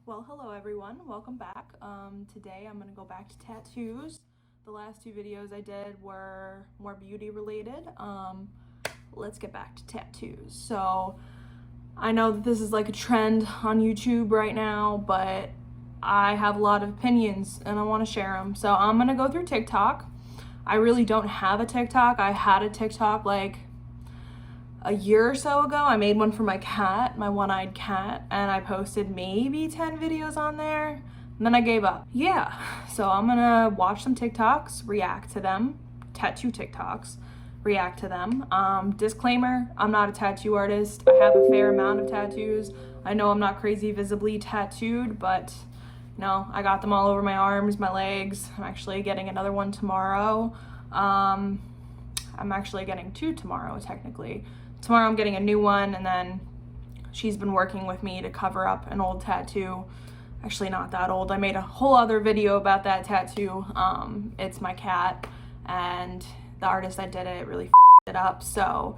Well, hello everyone, welcome back. Today I'm gonna go back to tattoos. The last two videos I did were more beauty related. Let's get back to tattoos. So I know that this is like a trend on YouTube right now, but I have a lot of opinions and I want to share them. So I'm gonna go through TikTok. I really don't have a TikTok. I had a TikTok like a year or so ago. I made one for my cat, my one-eyed cat, and I posted maybe 10 videos on there, and then I gave up. Yeah, so I'm gonna watch some TikToks, react to them, tattoo TikToks, react to them. Disclaimer, I'm not a tattoo artist. I have a fair amount of tattoos. I know I'm not crazy visibly tattooed, but no, I got them all over my arms, my legs. I'm actually getting another one tomorrow. I'm actually getting two tomorrow, technically. Tomorrow I'm getting a new one, and then she's been working with me to cover up an old tattoo. Actually not that old. I made a whole other video about that tattoo. It's my cat, and the artist that did it really f***ed it up. So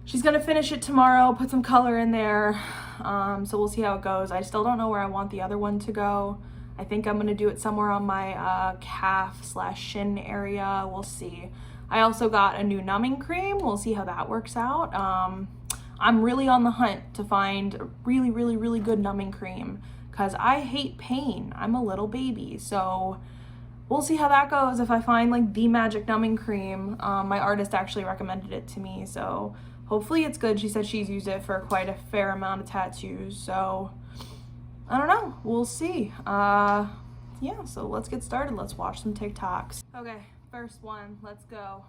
she's gonna finish it tomorrow, put some color in there. So we'll see how it goes. I still don't know where I want the other one to go. I think I'm gonna do it somewhere on my calf/shin area. We'll see. I also got a new numbing cream. We'll see how that works out. I'm really on the hunt to find a really good numbing cream because I hate pain. I'm a little baby, so we'll see how that goes if I find like the magic numbing cream. My artist actually recommended it to me, so hopefully it's good. She said she's used it for quite a fair amount of tattoos, so I don't know. We'll see. Yeah, so let's get started. Let's watch some TikToks. Okay. First one, let's go.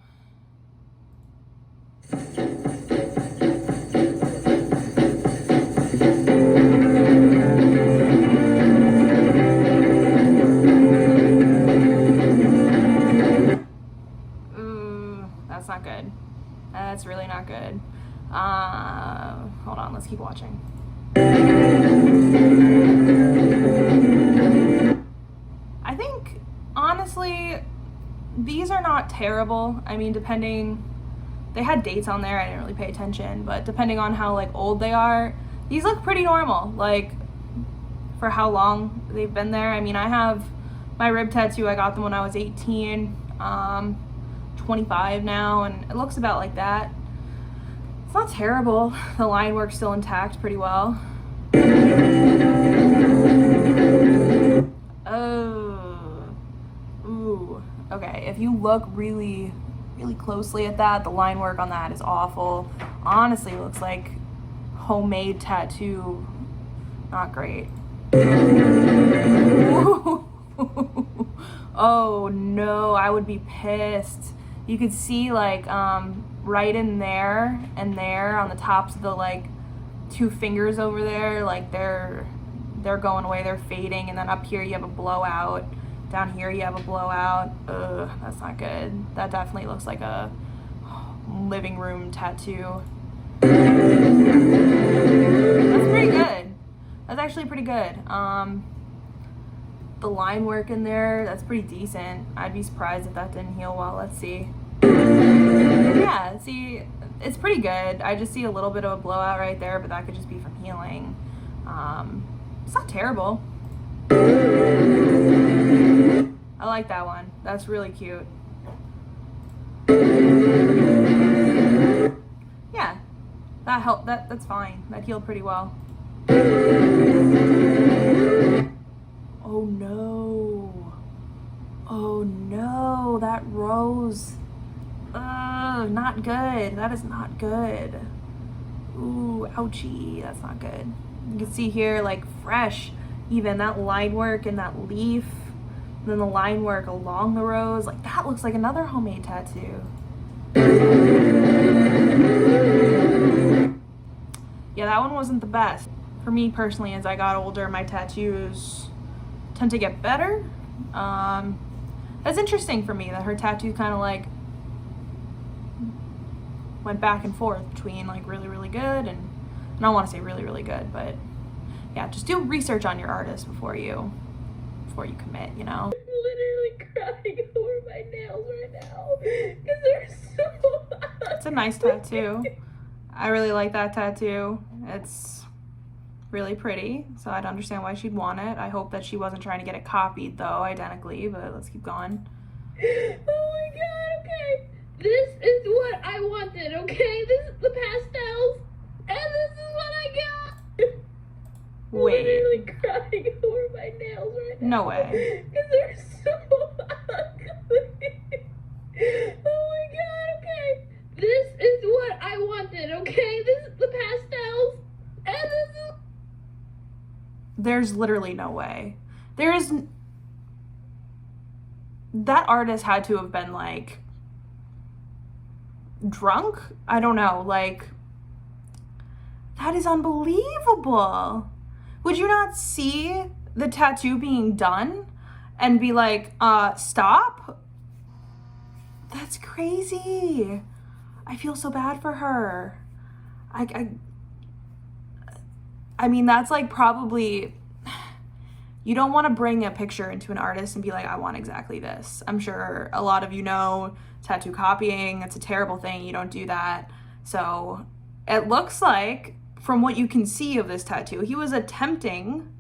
Ooh, that's not good. That's really not good. Hold on, let's keep watching. I think, honestly, these are not terrible. I mean, they had dates on there, I didn't really pay attention, but depending on how like old they are, these look pretty normal, like for how long they've been there. I mean, I have my rib tattoo, I got them when I was 18, 25 now, and it looks about like that. It's not terrible. The line work's still intact pretty well. Oh, ooh. Okay, if you look really closely at that, the line work on that is awful. Honestly, it looks like homemade tattoo. Not great. Oh no, I would be pissed. You could see like right in there and there on the tops of the like two fingers over there, like they're going away, they're fading, and then up here you have a blowout. Down here you have a blowout. Ugh, that's not good. That definitely looks like a living room tattoo. That's pretty good. That's actually pretty good. The line work in there, that's pretty decent. I'd be surprised if that didn't heal well. Let's see. Yeah, see, it's pretty good. I just see a little bit of a blowout right there, but that could just be from healing. It's not terrible. I like that one. That's really cute. Yeah, that helped. That's fine. That healed pretty well. Oh no. Oh no, that rose. Ugh, not good. That is not good. Ooh, ouchie. That's not good. You can see here, like fresh, even that line work and that leaf. And then the line work along the rose, like that looks like another homemade tattoo. Yeah, that one wasn't the best. For me personally, as I got older, my tattoos tend to get better. That's interesting for me that her tattoo kind of like went back and forth between like really good and I don't want to say really good, but yeah, just do research on your artist before you commit, you know? I'm literally crying over my nails right now because they're so It's a nice tattoo. I really like that tattoo. It's really pretty, so I'd understand why she'd want it. I hope that she wasn't trying to get it copied though, identically, but let's keep going. Oh my god, okay. This is what I wanted, okay? This is the pastels, and this is what I got. Wait. I'm literally crying over my nails right now. No way. Because they're so ugly. Oh my god, okay. This is what I wanted, okay? This is the pastels, and this is... There's literally no way. That artist had to have been like drunk? I don't know, like, that is unbelievable. Would you not see the tattoo being done and be like, stop? That's crazy. I feel so bad for her. I mean, that's like probably, you don't want to bring a picture into an artist and be like, I want exactly this. I'm sure a lot of you know tattoo copying, it's a terrible thing. You don't do that. So it looks like, from what you can see of this tattoo, he was attempting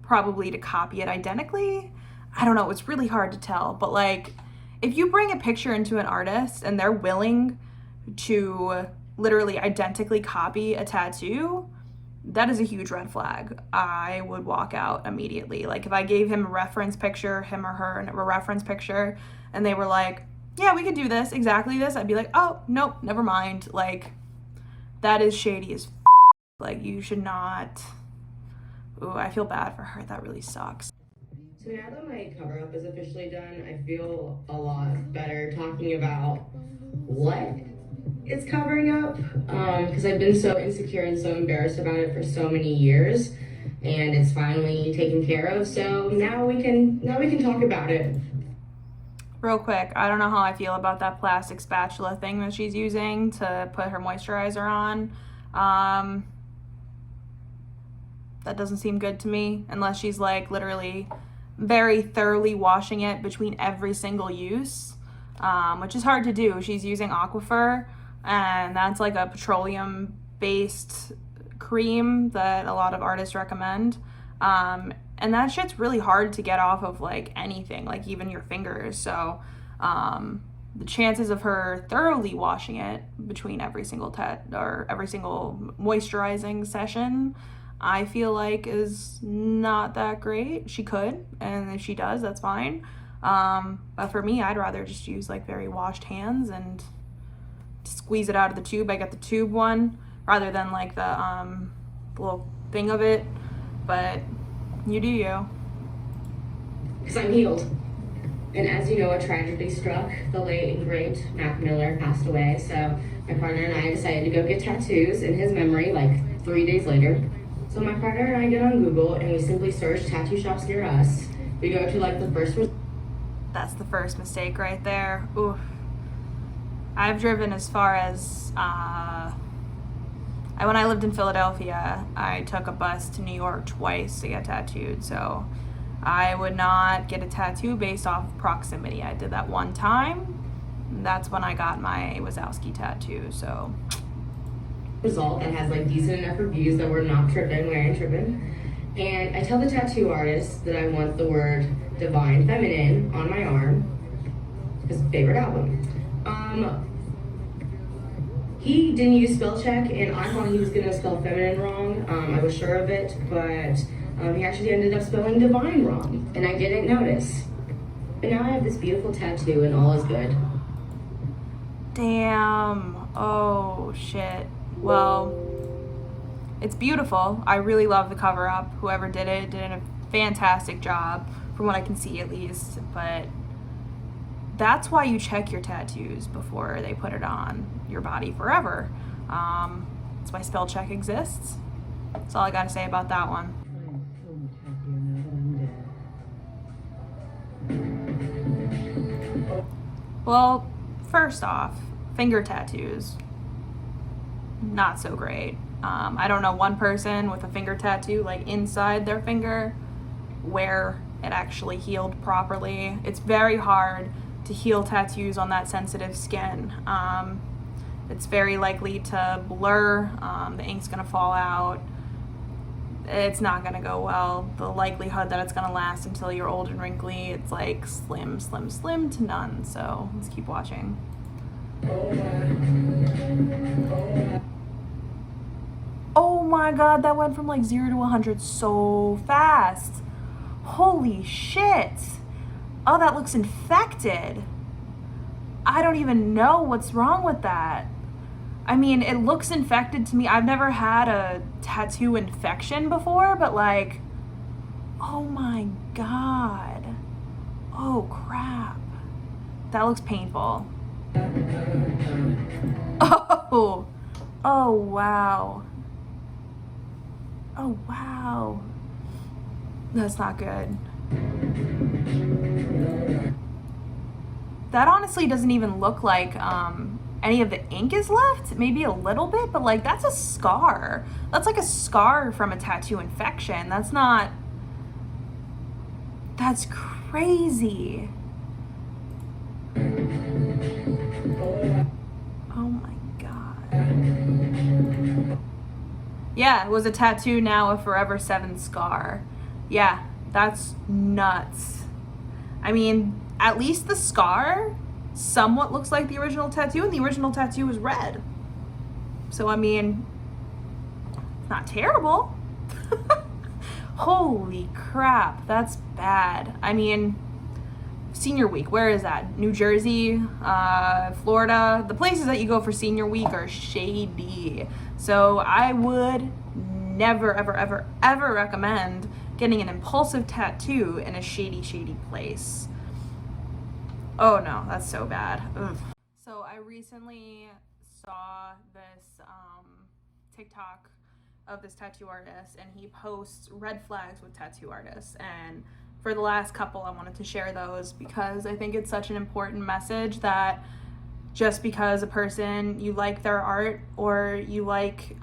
probably to copy it identically. I don't know, it's really hard to tell, but like, if you bring a picture into an artist and they're willing to literally identically copy a tattoo, that is a huge red flag. I would walk out immediately. Like, if I gave him a reference picture, him or her, a reference picture, and they were like, yeah, we could do this, exactly this, I'd be like, oh, nope, never mind. Like, that is shady as f***. Like, you should not. Ooh, I feel bad for her. That really sucks. So now that my cover up is officially done, I feel a lot better talking about what it's covering up, because I've been so insecure and so embarrassed about it for so many years, and it's finally taken care of. So now we can talk about it. Real quick, I don't know how I feel about that plastic spatula thing that she's using to put her moisturizer on. That doesn't seem good to me, unless she's like literally very thoroughly washing it between every single use, which is hard to do. She's using Aquifer, and that's like a petroleum-based cream that a lot of artists recommend. And that shit's really hard to get off of like anything, like even your fingers. So the chances of her thoroughly washing it between every single moisturizing session, I feel like, is not that great. She could, and if she does, that's fine. But for me, I'd rather just use like very washed hands and squeeze it out of the tube. I get the tube one rather than like the little thing of it, but you do you. Because I'm healed. And as you know, a tragedy struck. The late and great Mac Miller passed away, so my partner and I decided to go get tattoos in his memory like 3 days later. So my partner and I get on Google and we simply search tattoo shops near us. We go to like the first... That's the first mistake right there. Oof. I've driven as far as, when I lived in Philadelphia, I took a bus to New York twice to get tattooed, so I would not get a tattoo based off of proximity. I did that one time. That's when I got my Wazowski tattoo, so. Result that has like decent enough reviews that we're not tripping, we ain't tripping. And I tell the tattoo artist that I want the word Divine Feminine on my arm, his favorite album. He didn't use spell check, and I thought he was gonna spell feminine wrong. I was sure of it, but he actually ended up spelling divine wrong, and I didn't notice. But now I have this beautiful tattoo, and all is good. Damn. Oh, shit. Well, it's beautiful. I really love the cover up. Whoever did it did a fantastic job, from what I can see at least, but that's why you check your tattoos before they put it on your body forever. That's why spell check exists. That's all I gotta say about that one. Well, first off, finger tattoos, not so great. I don't know one person with a finger tattoo like inside their finger where it actually healed properly. It's very hard to heal tattoos on that sensitive skin. It's very likely to blur, the ink's gonna fall out. it's not gonna go well. The likelihood that it's gonna last until you're old and wrinkly, it's like slim, slim, slim to none. So let's keep watching. Oh my god, that went from like 0 to 100 so fast. Holy shit. Oh, that looks infected. I don't even know what's wrong with that. I mean, it looks infected to me. I've never had a tattoo infection before, but like, oh my god. Oh crap. That looks painful. Oh, oh wow. Oh wow. That's not good. That honestly doesn't even look like any of the ink is left. Maybe a little bit, but like that's a scar. That's like a scar from a tattoo infection. That's not, that's crazy. Oh my god. Yeah, it was a tattoo, now a Forever 7 scar. Yeah, that's nuts. I mean, at least the scar somewhat looks like the original tattoo, and the original tattoo was red. So, I mean, it's not terrible. Holy crap, that's bad. I mean, senior week, where is that? New Jersey, Florida. The places that you go for senior week are shady. So I would never, ever, ever, ever recommend getting an impulsive tattoo in a shady, shady place. Oh no, that's so bad. Ugh. So I recently saw this TikTok of this tattoo artist, and he posts red flags with tattoo artists. And for the last couple, I wanted to share those because I think it's such an important message that just because a person, you like their art or you like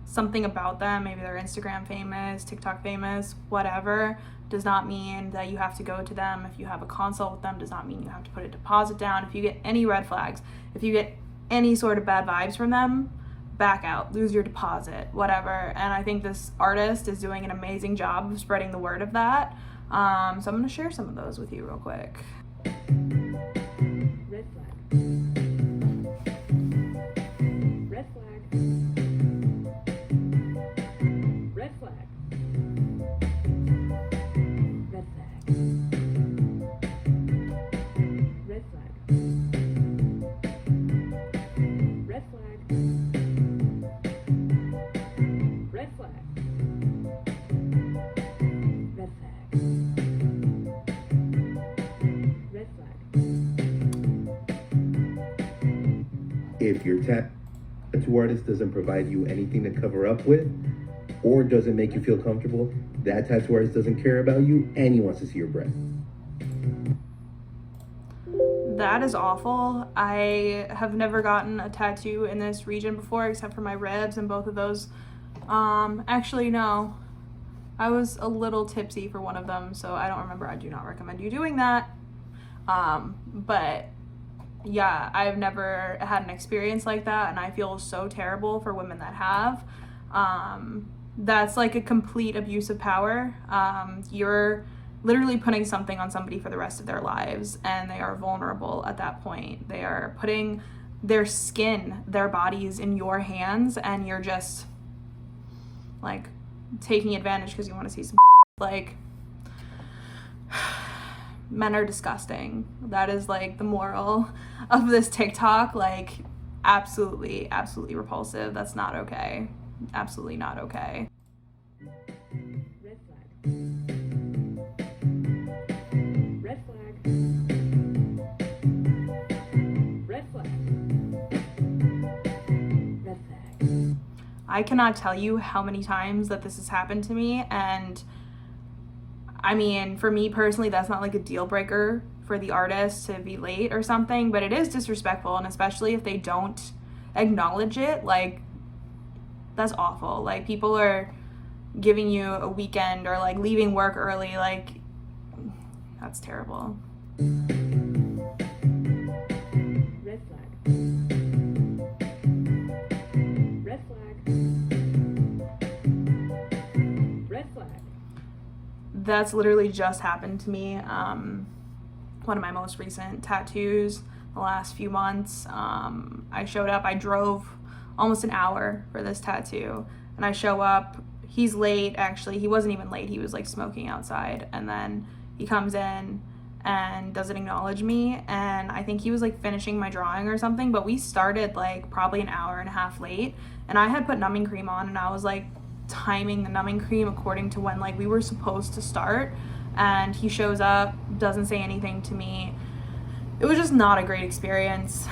something about them, maybe they're Instagram famous, TikTok famous, whatever, does not mean that you have to go to them. If you have a consult with them, does not mean you have to put a deposit down. If you get any red flags, if you get any sort of bad vibes from them, back out, lose your deposit, whatever. And I think this artist is doing an amazing job of spreading the word of that. So I'm gonna share some of those with you real quick. Red flag. Red flag. Red flag. Red flag. Red flag. Red flag. Red flag. Red flag. Red flag. If your tattoo artist doesn't provide you anything to cover up with, or doesn't make you feel comfortable, that tattoo artist doesn't care about you and he wants to see your breath. That is awful. I have never gotten a tattoo in this region before except for my ribs, and both of those, actually no. I was a little tipsy for one of them, so I don't remember. I do not recommend you doing that. But yeah, I've never had an experience like that, and I feel so terrible for women that have. That's like a complete abuse of power. You're literally putting something on somebody for the rest of their lives, and they are vulnerable at that point. They are putting their skin, their bodies in your hands, and you're just like taking advantage because you want to see some like, men are disgusting. That is like the moral of this TikTok. Like, absolutely, absolutely repulsive. That's not okay. Absolutely not okay. Red flag. Red flag. Red flag. Red flag. I cannot tell you how many times that this has happened to me, and I mean, for me personally, that's not like a deal breaker for the artist to be late or something, but it is disrespectful, and especially if they don't acknowledge it, like, that's awful. Like, people are giving you a weekend or like leaving work early, like, that's terrible. Red flag. Red flag. that's literally just happened to me. One of my most recent tattoos the last few months. I showed up, I drove almost an hour for this tattoo, and I show up, he's late. Actually, he wasn't even late, he was like smoking outside, and then he comes in and doesn't acknowledge me, and I think he was like finishing my drawing or something, but we started like probably an hour and a half late, and I had put numbing cream on, and I was like timing the numbing cream according to when like we were supposed to start, and he shows up, doesn't say anything to me. It was just not a great experience.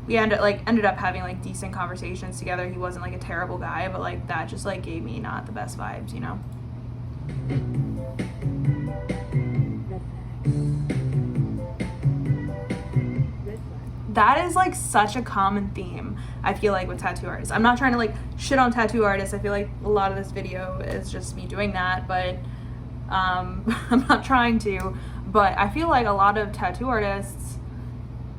We ended up having like decent conversations together. He wasn't like a terrible guy, but like that just like gave me not the best vibes, you know? That is like such a common theme, I feel like, with tattoo artists. I'm not trying to like shit on tattoo artists. I feel like a lot of this video is just me doing that, but I'm not trying to. But I feel like a lot of tattoo artists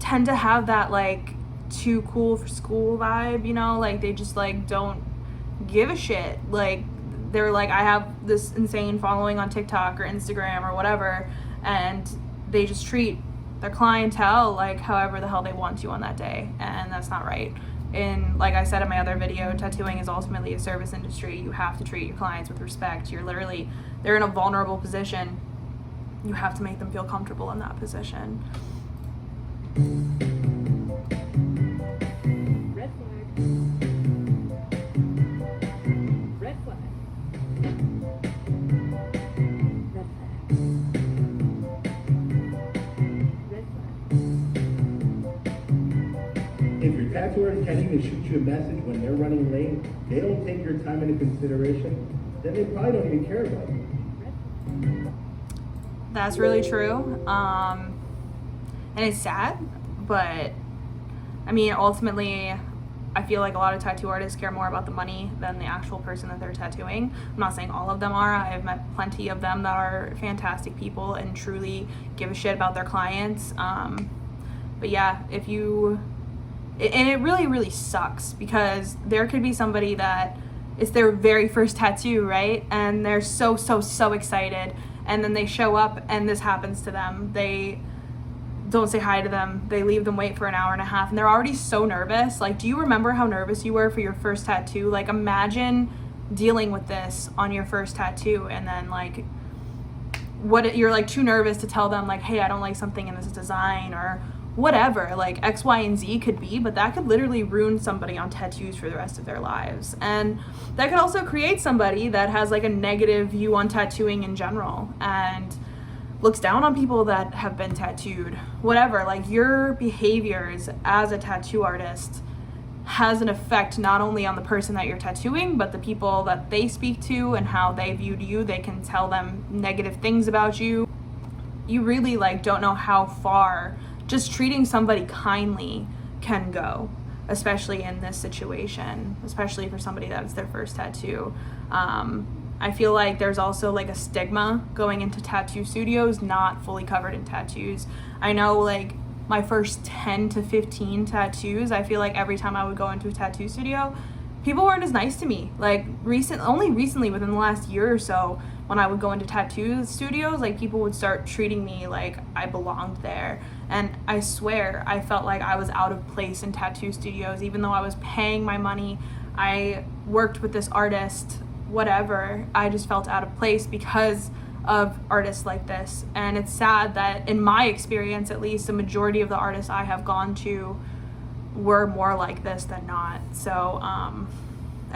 tend to have that like too cool for school vibe, you know? Like they just like don't give a shit. Like they're like, I have this insane following on TikTok or Instagram or whatever, and they just treat their clientele like however the hell they want to on that day, and that's not right. And like I said in my other video, tattooing is ultimately a service industry. You have to treat your clients with respect. They're in a vulnerable position. You have to make them feel comfortable in that position. Red flag. Red flag. Red flag. Red flag. If your tattoo artist can't even shoot you a message when they're running late, they don't take your time into consideration, then they probably don't even care about you. That's really true. And it's sad, but I mean, ultimately, I feel like a lot of tattoo artists care more about the money than the actual person that they're tattooing. I'm not saying all of them are. I have met plenty of them that are fantastic people and truly give a shit about their clients. But yeah, and it really, really sucks, because there could be somebody that it's their very first tattoo, right? And they're so excited, and then they show up and this happens to them. They don't say hi to them. They leave them wait for an hour and a half, and they're already so nervous. Like, do you remember how nervous you were for your first tattoo? Like, imagine dealing with this on your first tattoo, and then like you're like too nervous to tell them like, hey, I don't like something in this design or whatever, like X, Y, and Z could be, but that could literally ruin somebody on tattoos for the rest of their lives. And that could also create somebody that has like a negative view on tattooing in general and looks down on people that have been tattooed, whatever. Like, your behaviors as a tattoo artist has an effect not only on the person that you're tattooing, but the people that they speak to and how they viewed you. They can tell them negative things about you. You really like don't know how far just treating somebody kindly can go, especially in this situation, especially for somebody that's their first tattoo. I feel like there's also like a stigma going into tattoo studios not fully covered in tattoos. I know like my first 10 to 15 tattoos, I feel like every time I would go into a tattoo studio, people weren't as nice to me. Like only recently within the last year or so, when I would go into tattoo studios, like people would start treating me like I belonged there. And I swear I felt like I was out of place in tattoo studios, even though I was paying my money. I worked with this artist, whatever. I just felt out of place because of artists like this. And it's sad that in my experience, at least, the majority of the artists I have gone to were more like this than not. So I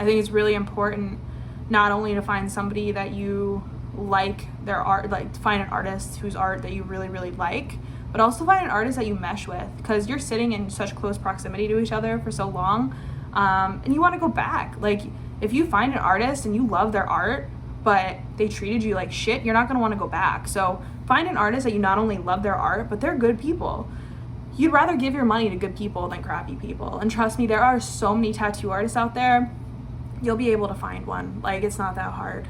think it's really important not only to find somebody that you like their art, like to find an artist whose art that you really, really like, but also find an artist that you mesh with, because you're sitting in such close proximity to each other for so long, and you want to go back. Like, if you find an artist and you love their art, but they treated you like shit, you're not going to want to go back. So find an artist that you not only love their art, but they're good people. You'd rather give your money to good people than crappy people. And trust me, there are so many tattoo artists out there. You'll be able to find one. Like, it's not that hard.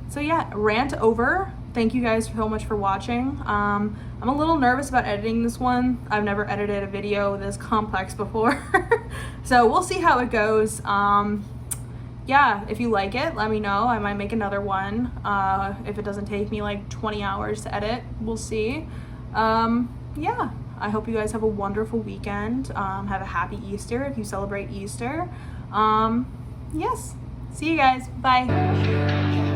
So yeah, rant over. Thank you guys so much for watching. I'm a little nervous about editing this one. I've never edited a video this complex before. So we'll see how it goes. yeah, if you like it, let me know. I might make another one. If it doesn't take me like 20 hours to edit, we'll see. Yeah, I hope you guys have a wonderful weekend. Have a happy Easter if you celebrate Easter. Yes, see you guys. Bye.